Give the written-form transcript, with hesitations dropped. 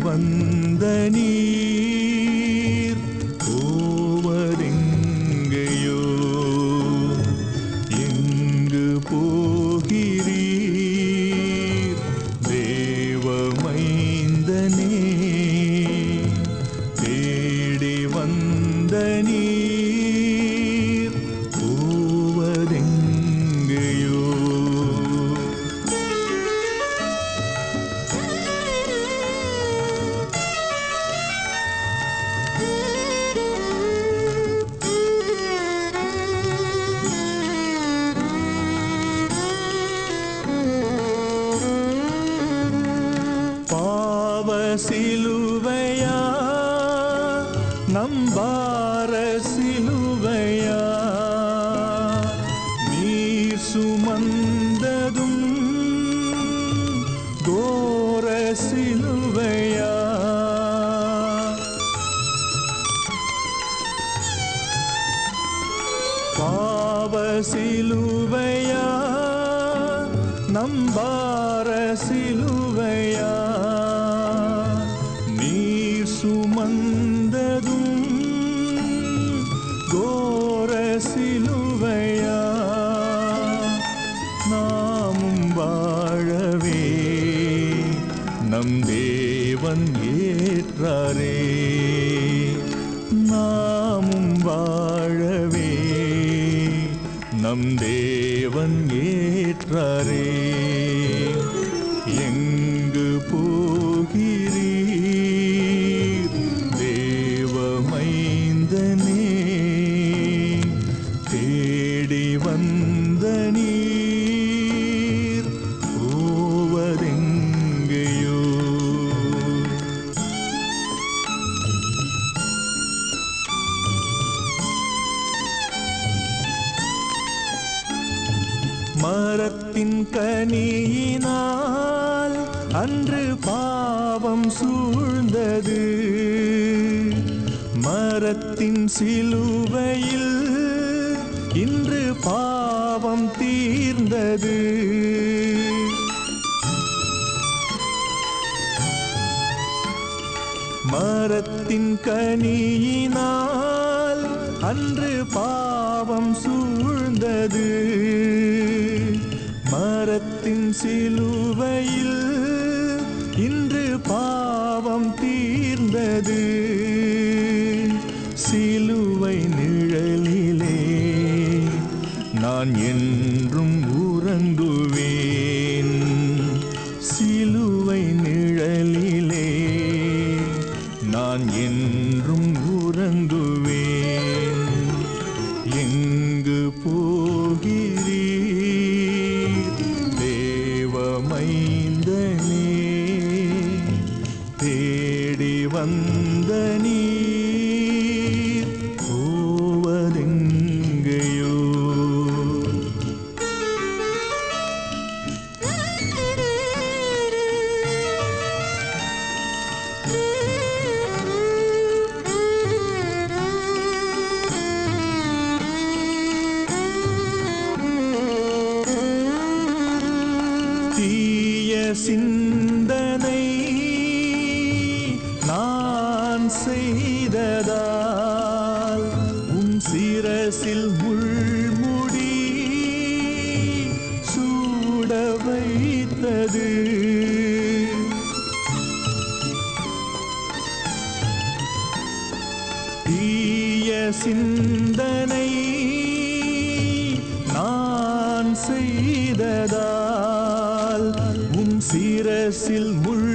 வந்த நீர் போவதெங்கையோ எங்கு போகிறீர் தேவமைந்தனே தேடி வந்த நீர் போவதெங்கையோ சிலுவையா நம்பார சிலுவையா நீர் சுமந்ததும் கோர சிலுவையா பாவ சிலுவையா நம்பார சிலுவையா சுமந்ததும் கோர சிலுவையா நாமும் வாழவே நம் தேவன் ஏற்றாரே நாமும் வாழவே நம் தேவன் ஏற்றாரே எங்கு போகிறீர் தேவமைந்தனே தேடி வந்த நீர் போவதெங்கையோ மரத்தின் கனியினால் அன்று பாவம் சூழ்ந்தது மரத்தின் சிலுவையில் இன்று பாவம் தீர்ந்தது மரத்தின் கனியினால் அன்று பாவம் சூழ்ந்தது மரத்தின் சிலுவையில் இன்று பாவம் தீர்ந்தது சிலுவை நிழலிலே நான் என்றும் உறங்குவேன் சிலுவை நிழலிலே நான் என்றும் உறங்குவேன் எங்கு போகிறீர் தேவமைந்தனே தேடி வந்த நீர் போவதெங்கையோ தீய சிந்தனை நான் செய்ததால் உன் சிரசில் முள்முடி சூட வைத்தது தீய சிந்தனை நான் செய்ததால் உன் சிரசில் முள்